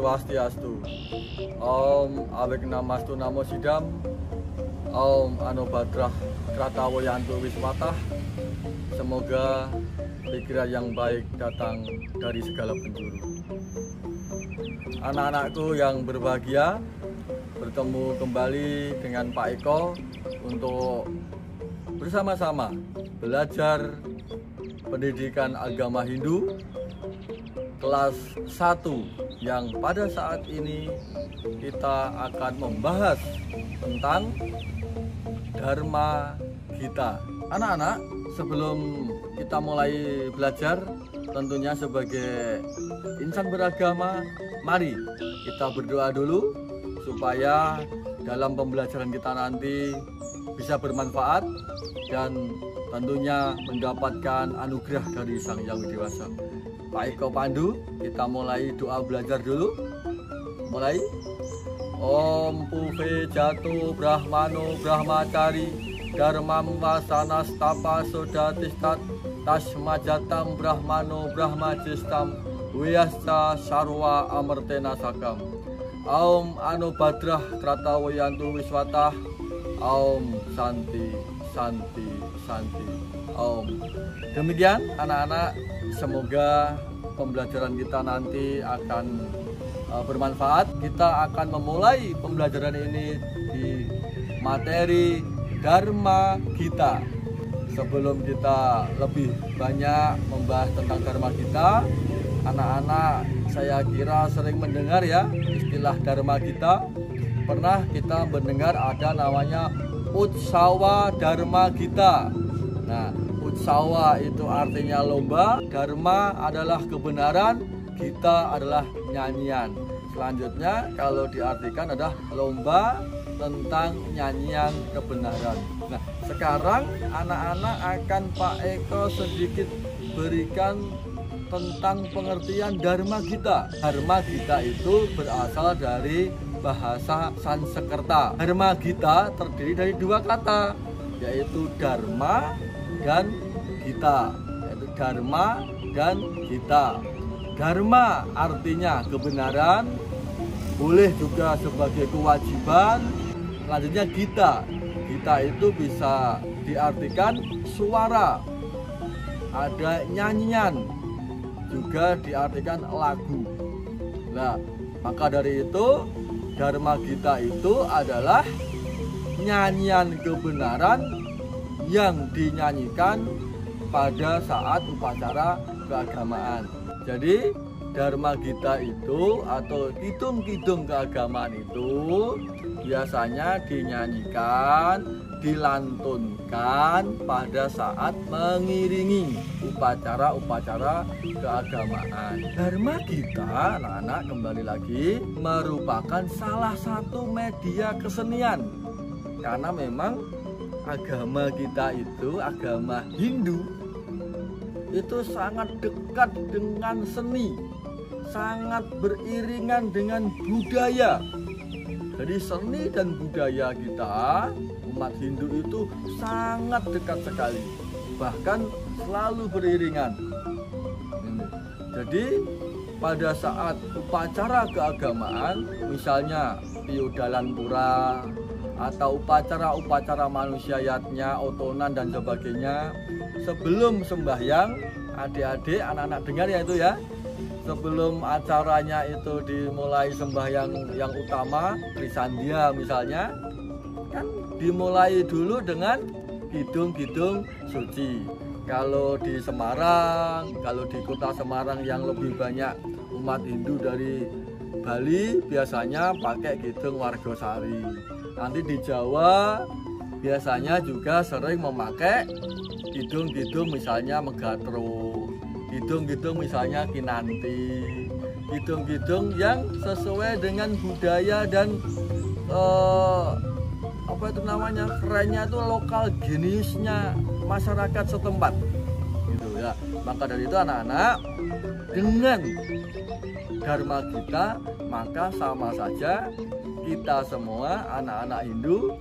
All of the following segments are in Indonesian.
Swastiastu. Om Awek Namastu Namo Sidam. Om Anubadrah Kratawayantu Wiswatah. Semoga pikiran yang baik datang dari segala penjuru. Anak-anakku yang berbahagia, bertemu kembali dengan Pak Eko untuk bersama-sama belajar pendidikan agama Hindu kelas 1 yang pada saat ini kita akan membahas tentang Dharma Gita. Anak-anak, sebelum kita mulai belajar, tentunya sebagai insan beragama, mari kita berdoa dulu supaya dalam pembelajaran kita nanti bisa bermanfaat dan tentunya mendapatkan anugerah dari Sang Yang Widi Wasa. Pak Eko pandu, kita mulai doa belajar dulu. Mulai. Om Puve Jatuh Brahmano Brahmacari Dharmam Vasanas Tapa Sodatistat Tasmajatam Brahmano Brahmajistam Wiyasca Sarwa Amertena Sakam. Om Anubadrah Kratawayantu Wiswatah. Om Santi Santi Santi. Om. Demikian anak-anak, semoga pembelajaran kita nanti akan bermanfaat. Kita akan memulai pembelajaran ini di materi Dharma Gita. Sebelum kita lebih banyak membahas tentang Dharma Gita, anak-anak saya kira sering mendengar ya istilah Dharma Gita. Pernah kita mendengar ada namanya Utsawa Dharma Gita. Nah, Utsawa itu artinya lomba, Dharma adalah kebenaran, Gita adalah nyanyian. Selanjutnya kalau diartikan adalah lomba tentang nyanyian kebenaran. Nah, sekarang anak-anak akan Pak Eko sedikit berikan tentang pengertian Dharma Gita. Dharma Gita itu berasal dari bahasa Sanskerta. Dharma Gita terdiri dari dua kata, yaitu Dharma dan Gita. Yaitu Dharma dan Gita. Dharma artinya kebenaran, boleh juga sebagai kewajiban. Selanjutnya Gita. Gita itu bisa diartikan suara, ada nyanyian, juga diartikan lagu. Nah, maka dari itu Dharma Gita itu adalah nyanyian kebenaran yang dinyanyikan pada saat upacara keagamaan. Jadi Dharma Gita itu atau kidung-kidung keagamaan itu biasanya dinyanyikan, dilantunkan pada saat mengiringi upacara-upacara keagamaan. Dharma Gita, anak-anak, kembali lagi, merupakan salah satu media kesenian. Karena memang agama kita itu, agama Hindu, itu sangat dekat dengan seni, sangat beriringan dengan budaya. Jadi seni dan budaya kita, umat Hindu itu sangat dekat sekali, bahkan selalu beriringan. Jadi pada saat upacara keagamaan, misalnya Piudalan Pura atau upacara-upacara manusiayatnya, otonan dan sebagainya, sebelum sembahyang, adik-adik, anak-anak dengar ya itu ya, sebelum acaranya itu dimulai sembahyang yang utama, Trisandia misalnya, kan dimulai dulu dengan kidung-kidung suci. Kalau di Semarang, kalau di kota Semarang yang lebih banyak umat Hindu dari Bali, biasanya pakai kidung Wargosari. Nanti di Jawa biasanya juga sering memakai kidung-kidung misalnya Megatro, kidung-kidung misalnya Kinanti, kidung-kidung yang sesuai dengan budaya dan apa itu namanya, kerennya itu lokal jenisnya masyarakat setempat gitu ya. Maka dari itu anak-anak, dengan Dharma Gita maka sama saja kita semua anak-anak Hindu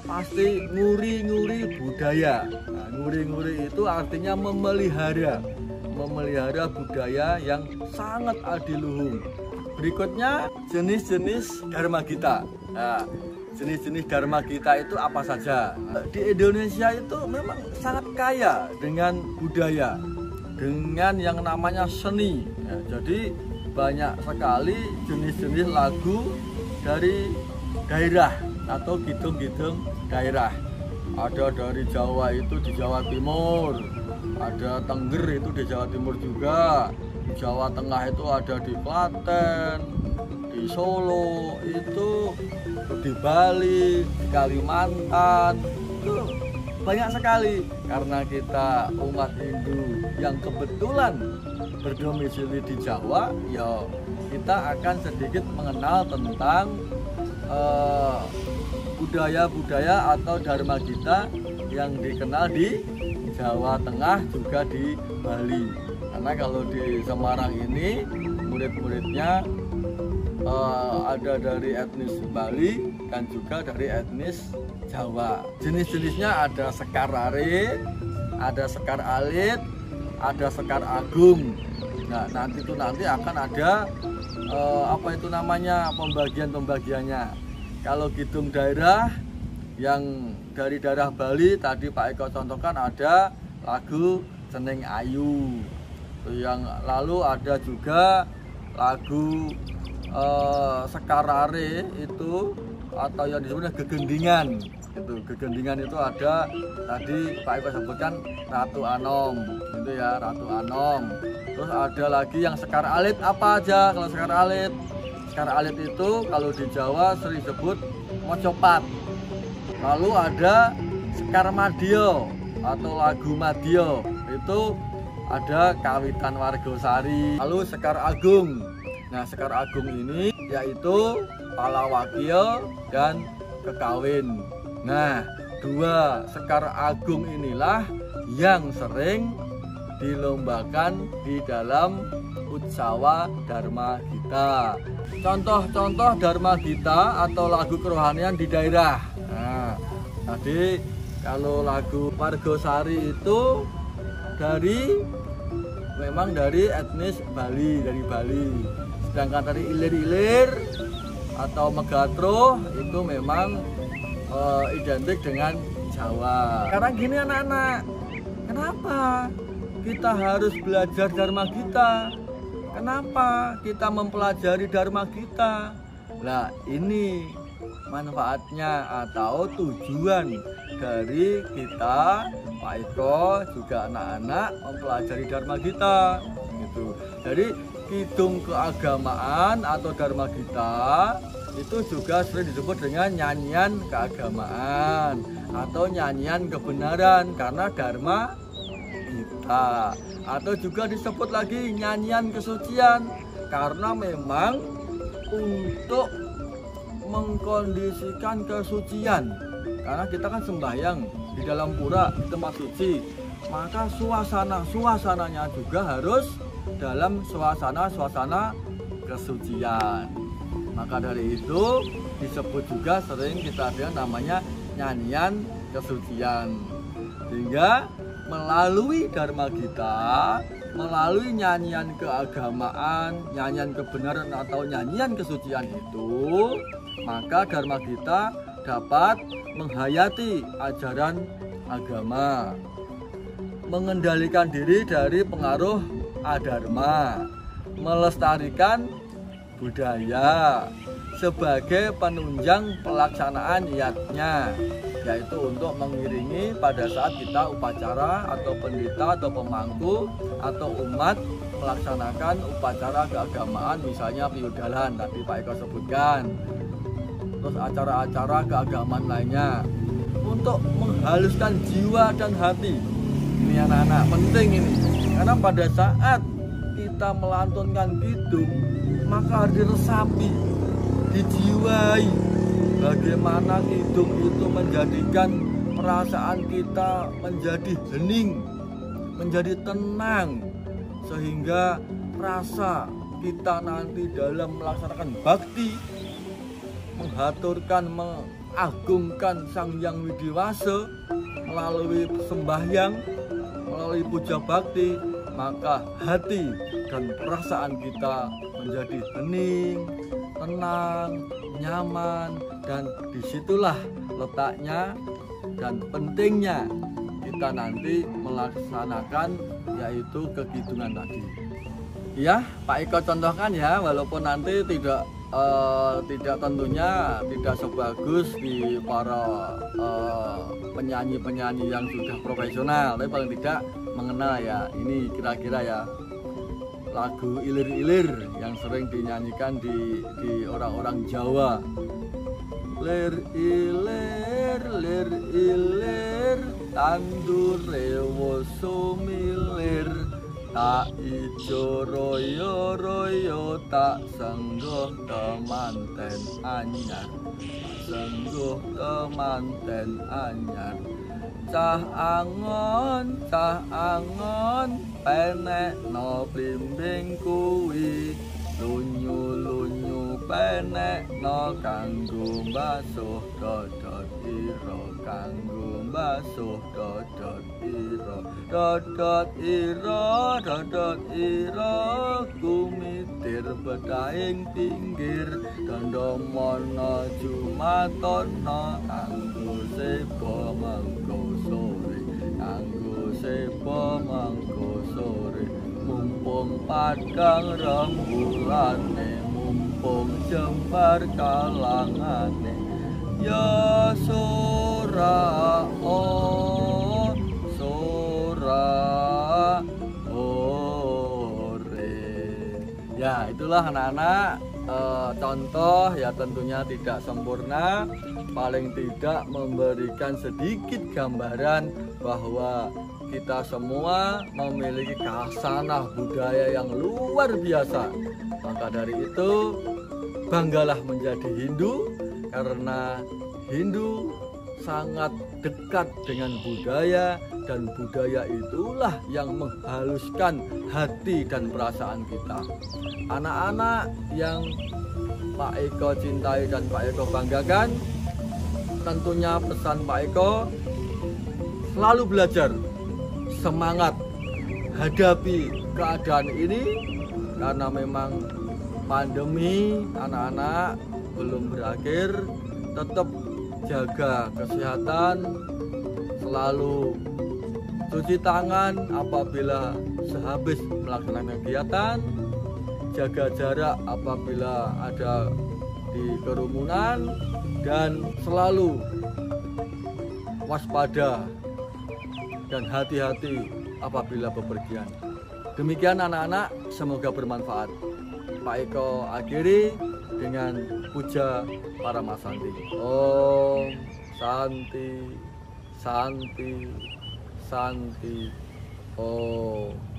pasti nguri-nguri budaya. Nah, nguri-nguri itu artinya memelihara budaya yang sangat adiluhung. berikutnya jenis-jenis Dharma Gita. Nah, jenis-jenis Dharma Gita itu apa saja? Di Indonesia itu memang sangat kaya dengan budaya, dengan yang namanya seni. Ya, jadi banyak sekali jenis-jenis lagu dari daerah atau kidung-kidung daerah. Ada dari Jawa itu di Jawa Timur, ada Tengger itu di Jawa Timur juga, Jawa Tengah itu ada di Klaten, di Solo itu, di Bali, di Kalimantan, itu banyak sekali. Karena kita umat Hindu yang kebetulan berdomisili di Jawa, ya kita akan sedikit mengenal tentang budaya-budaya atau Dharma Gita yang dikenal di Jawa Tengah juga di Bali. Karena kalau di Semarang ini murid-muridnya ada dari etnis Bali dan juga dari etnis Jawa. Jenis-jenisnya ada Sekar Arit, ada Sekar Alit, ada Sekar Agung. Nah, nanti akan ada pembagiannya. Kalau kidung daerah yang dari daerah Bali tadi Pak Eko contohkan ada lagu Ceneng Ayu. Yang lalu ada juga lagu Sekar Arit itu atau yang disebutnya Gegendingan. Itu Gegendingan itu ada tadi Pak Eko sebutkan Ratu Anom, itu ya Ratu Anom. Terus ada lagi yang Sekar Alit, apa aja kalau Sekar Alit? Sekar Alit itu kalau di Jawa sering disebut Mojopat. Lalu ada Sekar Madya atau lagu Madya, itu ada Kawitan Wargosari. Lalu Sekar Agung. Nah, Sekar Agung ini yaitu Palawakya dan Kekawin. Nah, dua Sekar Agung inilah yang sering dilombakan di dalam Utsawa Dharma Gita. Contoh-contoh Dharma Gita atau lagu kerohanian di daerah. Nah, tadi kalau lagu Wargosari itu memang dari etnis Bali, dari Bali. Sedangkan dari Ilir-Ilir atau Megatro itu memang identik dengan Jawa. Karena gini anak-anak, kenapa kita harus belajar Dharma Gita? Kenapa kita mempelajari Dharma Gita? Nah, ini manfaatnya atau tujuan dari kita, Pak Eko, juga anak-anak mempelajari Dharma Gita. Gitu. Jadi kidung keagamaan atau Dharma Gita itu juga sering disebut dengan nyanyian keagamaan atau nyanyian kebenaran karena Dharma Gita, atau juga disebut lagi nyanyian kesucian karena memang untuk mengkondisikan kesucian. Karena kita kan sembahyang di dalam pura, di tempat suci, maka suasananya juga harus dalam suasana kesucian. Maka dari itu disebut juga sering kita ada namanya nyanyian kesucian. Sehingga melalui Dharma Gita, melalui nyanyian keagamaan, nyanyian kebenaran atau nyanyian kesucian itu, maka Dharma Gita dapat menghayati ajaran agama, mengendalikan diri dari pengaruh adharma, melestarikan budaya sebagai penunjang pelaksanaan niatnya, yaitu untuk mengiringi pada saat kita upacara atau pendeta atau pemangku atau umat melaksanakan upacara keagamaan, misalnya piudalan tadi Pak Eko sebutkan, terus acara-acara keagamaan lainnya, untuk menghaluskan jiwa dan hati. Ini anak-anak penting ini, karena pada saat kita melantunkan kidung maka harus diresapi, dijiwai bagaimana kidung itu menjadikan perasaan kita menjadi hening, menjadi tenang, sehingga rasa kita nanti dalam melaksanakan bakti, menghaturkan, mengagungkan Sang Hyang Widiwasa melalui sembahyang, melalui puja bakti, maka hati dan perasaan kita menjadi hening, tenang, nyaman, dan disitulah letaknya dan pentingnya kita nanti melaksanakan yaitu kekidungan tadi. Ya, Pak Eko contohkan ya, walaupun nanti tidak tentunya tidak sebagus di para penyanyi-penyanyi yang sudah profesional, tapi paling tidak mengenal ya. Ini kira-kira ya lagu ilir-ilir yang sering dinyanyikan di orang-orang Jawa. Lir ilir tandure woso milir, tak ijo royo royo tak sengguh temanten anyar, sengguh temanten anyar. Cah angon penek no blimbing kuwi, lunyu penek no kanggo mbasuh dodot ira, kanggo mbasuh dodot ira, dodot ira kumitir bedahing pinggir, dandamono jumatono kanggo seba mangko sore, kanggo seba mangko sore. Mumpung padang rembulane, mumpung jembar kalangane, ya sora ore. Ya itulah anak-anak contoh ya, tentunya tidak sempurna, paling tidak memberikan sedikit gambaran bahwa kita semua memiliki khasanah budaya yang luar biasa. Maka dari itu banggalah menjadi Hindu, karena Hindu sangat dekat dengan budaya, dan budaya itulah yang menghaluskan hati dan perasaan kita. Anak-anak yang Pak Eko cintai dan Pak Eko banggakan, tentunya pesan Pak Eko selalu belajar, semangat hadapi keadaan ini, karena memang pandemi anak-anak belum berakhir. Tetap jaga kesehatan, selalu cuci tangan apabila sehabis melaksanakan kegiatan, jaga jarak apabila ada di kerumunan, dan selalu waspada dan hati-hati apabila bepergian. Demikian anak-anak, semoga bermanfaat. Pak Eko akhiri dengan puja para Masanti. Om Santi, Santi, Santi. Om.